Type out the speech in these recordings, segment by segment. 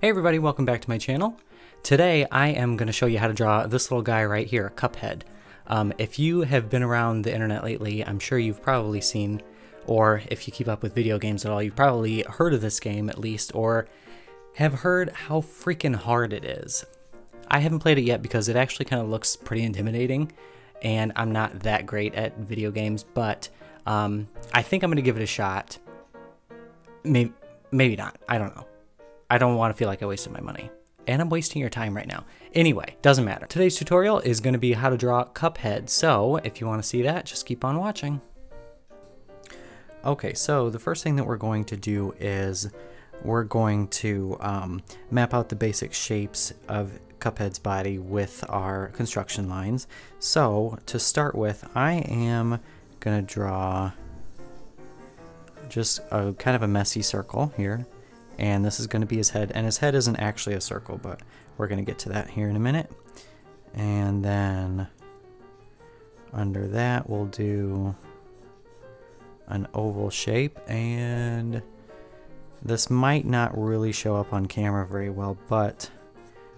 Hey everybody, welcome back to my channel. Today I am going to show you how to draw this little guy right here, Cuphead. If you have been around the internet lately, I'm sure you've probably seen, or if you keep up with video games at all, you've probably heard of this game at least, or have heard how freaking hard it is. I haven't played it yet because it actually kind of looks pretty intimidating, and I'm not that great at video games, but I think I'm going to give it a shot. Maybe not, I don't know. I don't want to feel like I wasted my money. And I'm wasting your time right now. Anyway, doesn't matter. Today's tutorial is going to be how to draw Cuphead. So if you want to see that, just keep on watching. Okay, so the first thing that we're going to do is we're going to map out the basic shapes of Cuphead's body with our construction lines. So to start with, I am going to draw just a kind of a messy circle here. And this is going to be his head, and his head isn't actually a circle, but we're going to get to that here in a minute. And then under that we'll do an oval shape, and this might not really show up on camera very well, but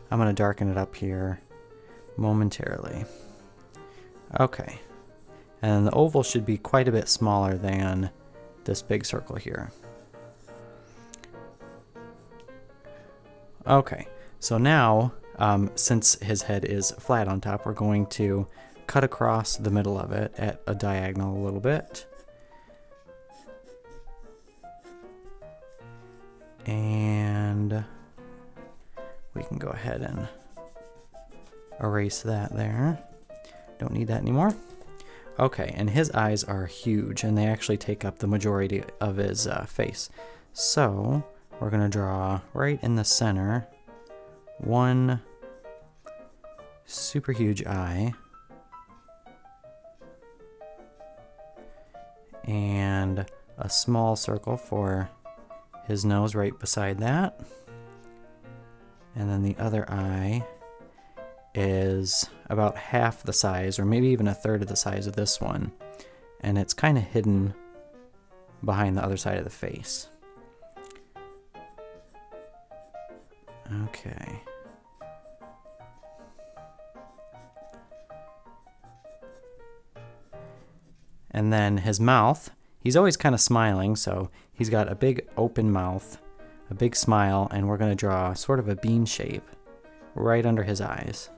I'm going to darken it up here momentarily. Okay, and the oval should be quite a bit smaller than this big circle here. Okay, so now, since his head is flat on top, we're going to cut across the middle of it at a diagonal a little bit. And we can go ahead and erase that there. Don't need that anymore. Okay, and his eyes are huge, and they actually take up the majority of his face. So we're going to draw right in the center one super huge eye and a small circle for his nose right beside that. And then the other eye is about half the size, or maybe even a third of the size of this one, and it's kind of hidden behind the other side of the face. Okay. And then his mouth, he's always kind of smiling, so he's got a big open mouth, a big smile, and we're going to draw sort of a bean shape right under his eyes.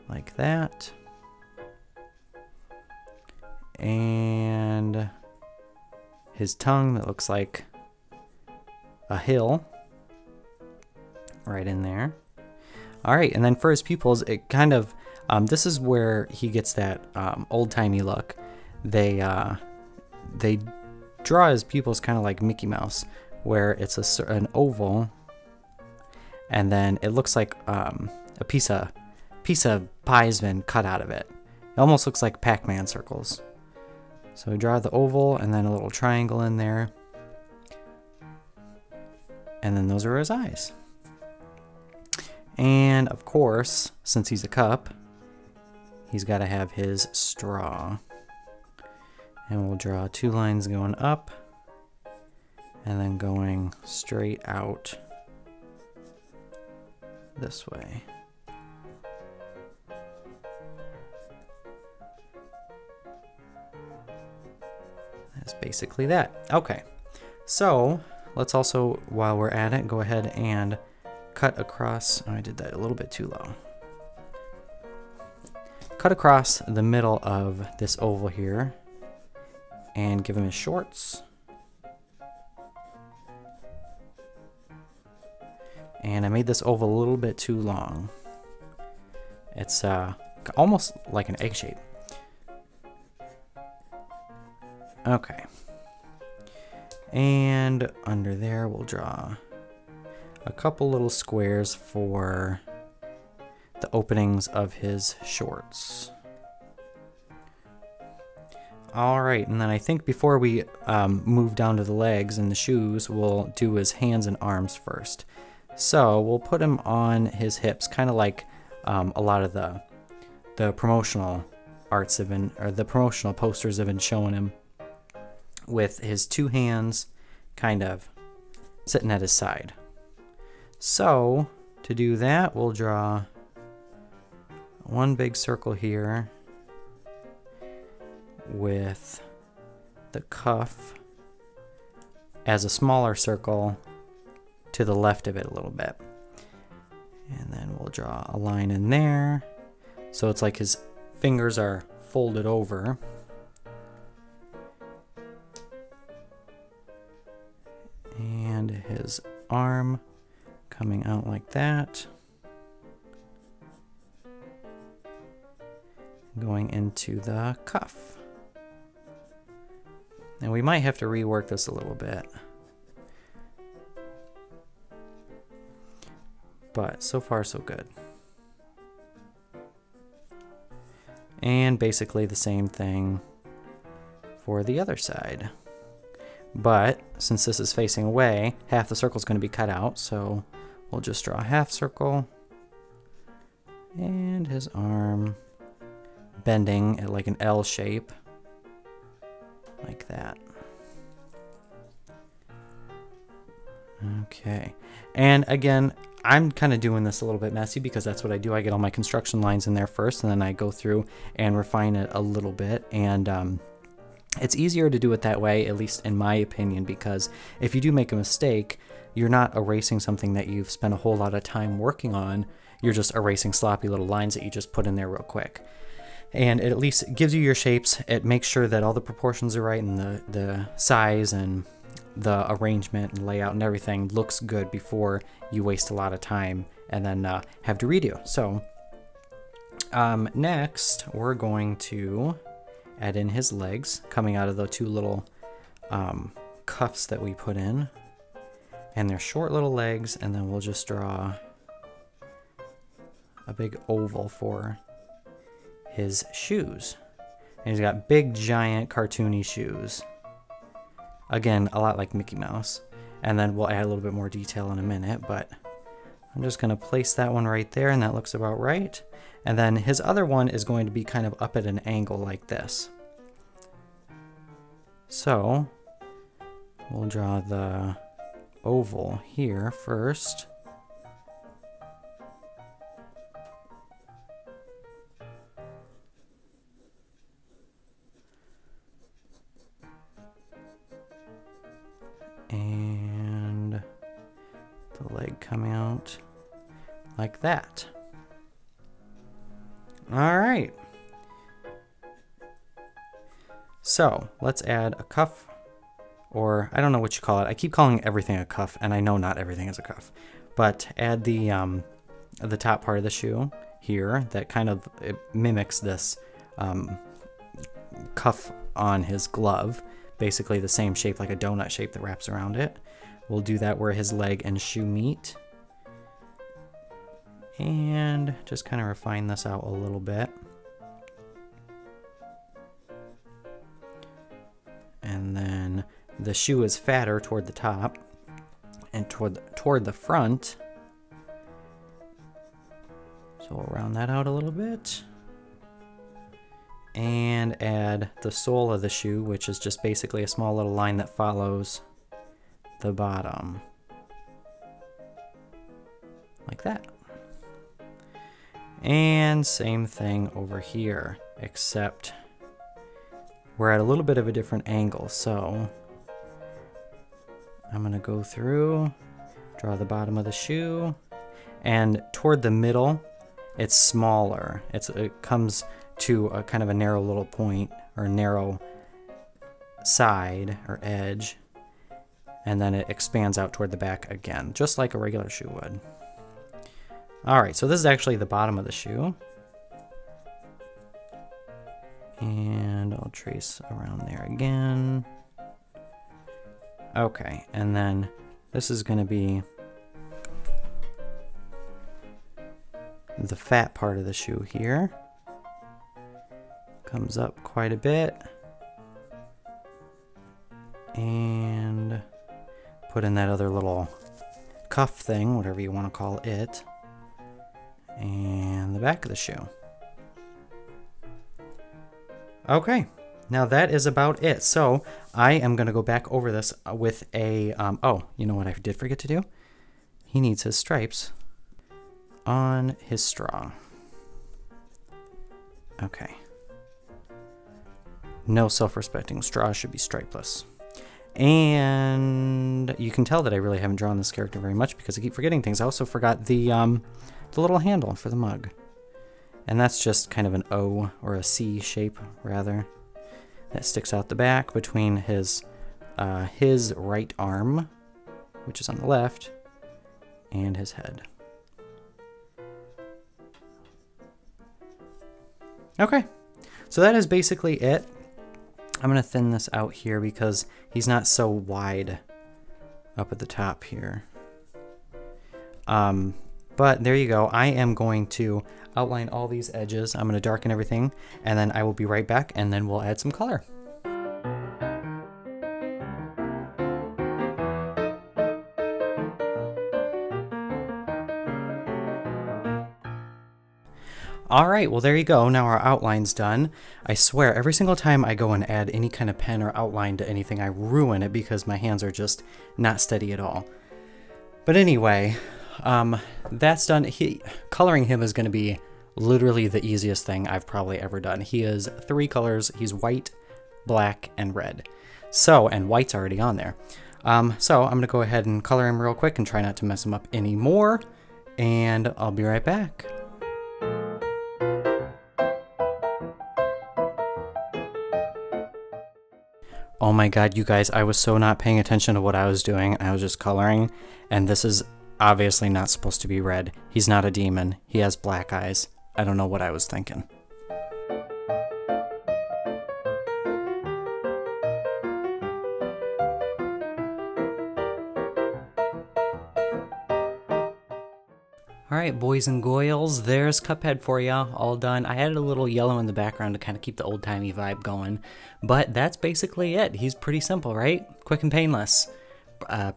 Like that. And his tongue that looks like a hill right in there. All right, and then for his pupils, it kind of this is where he gets that old-timey look. They draw his pupils kind of like Mickey Mouse, where it's an oval, and then it looks like a piece of pie has been cut out of it. It almost looks like Pac-Man circles. So we draw the oval and then a little triangle in there. And then those are his eyes. And of course, since he's a cup, he's got to have his straw. And we'll draw two lines going up and then going straight out this way. That's basically that. Okay, so let's also, while we're at it, go ahead and cut across. Oh, I did that a little bit too low. Cut across the middle of this oval here and give him his shorts. And I made this oval a little bit too long. It's almost like an egg shape. Okay. And under there we'll draw a couple little squares for the openings of his shorts. Alright, and then I think before we move down to the legs and the shoes, we'll do his hands and arms first. So we'll put him on his hips, kind of like a lot of the promotional arts have been, or the promotional posters have been showing him, with his two hands kind of sitting at his side. So to do that, we'll draw one big circle here with the cuff as a smaller circle to the left of it a little bit. And then we'll draw a line in there. So it's like his fingers are folded over. And his arm coming out like that. Going into the cuff. And we might have to rework this a little bit. But so far so good. And basically the same thing for the other side. But since this is facing away, half the circle is going to be cut out, so we'll just draw a half circle. And his arm bending at like an L shape. Like that. Okay. And again, I'm kind of doing this a little bit messy because that's what I do. I get all my construction lines in there first, and then I go through and refine it a little bit. And it's easier to do it that way, at least in my opinion, because if you do make a mistake, you're not erasing something that you've spent a whole lot of time working on. You're just erasing sloppy little lines that you just put in there real quick. And it at least gives you your shapes. It makes sure that all the proportions are right, and the size and the arrangement and layout and everything looks good before you waste a lot of time and then have to redo. So next we're going to add in his legs coming out of the two little cuffs that we put in, and they're short little legs, and then we'll just draw a big oval for his shoes. And he's got big giant cartoony shoes. Again, a lot like Mickey Mouse. And then we'll add a little bit more detail in a minute, but I'm just going to place that one right there, and that looks about right. And then his other one is going to be kind of up at an angle like this. So we'll draw the oval here first. And the leg coming out like that. All right. So let's add a cuff, or I don't know what you call it. I keep calling everything a cuff, and I know not everything is a cuff. But add the top part of the shoe here that kind of mimics this cuff on his glove. Basically the same shape, like a donut shape that wraps around it. We'll do that where his leg and shoe meet. And just kind of refine this out a little bit. And then the shoe is fatter toward the top and toward the front. So we'll round that out a little bit. And add the sole of the shoe, which is just basically a small little line that follows the bottom. Like that. And same thing over here, except we're at a little bit of a different angle. So I'm going to go through, draw the bottom of the shoe, and toward the middle, it's smaller. It comes to a kind of a narrow little point, or narrow side or edge, and then it expands out toward the back again, just like a regular shoe would. Alright, so this is actually the bottom of the shoe. And I'll trace around there again. Okay, and then this is going to be the fat part of the shoe here. Comes up quite a bit. And put in that other little cuff thing, whatever you want to call it. And the back of the shoe. Okay, Now that is about it. So I am going to go back over this with a, oh, you know what I did forget to do? He needs his stripes on his straw. Okay. No self-respecting straw should be stripeless. And you can tell that I really haven't drawn this character very much because I keep forgetting things. I also forgot the little handle for the mug. And that's just kind of an O or a C shape, rather. That sticks out the back between his right arm, which is on the left, and his head. Okay, so that is basically it. I'm going to thin this out here because he's not so wide up at the top here. But there you go. I am going to outline all these edges. I'm going to darken everything, and then I will be right back, and then we'll add some color. Alright, well there you go, now our outline's done. I swear, every single time I go and add any kind of pen or outline to anything, I ruin it because my hands are just not steady at all. But anyway, that's done. Coloring him is going to be literally the easiest thing I've probably ever done. He is 3 colors, he's white, black, and red. So, and white's already on there. So I'm going to go ahead and color him real quick and try not to mess him up anymore, and I'll be right back. Oh my god, you guys, I was so not paying attention to what I was doing. I was just coloring, and this is obviously not supposed to be red. He's not a demon. He has black eyes. I don't know what I was thinking. Alright, boys and goyles, there's Cuphead for ya, all done. I added a little yellow in the background to kind of keep the old-timey vibe going, but that's basically it. He's pretty simple, right? Quick and painless.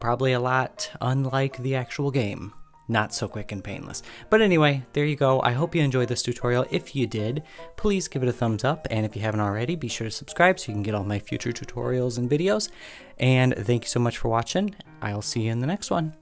Probably a lot unlike the actual game. Not so quick and painless. But anyway, there you go. I hope you enjoyed this tutorial. If you did, please give it a thumbs up, and if you haven't already, be sure to subscribe so you can get all my future tutorials and videos. And thank you so much for watching. I'll see you in the next one.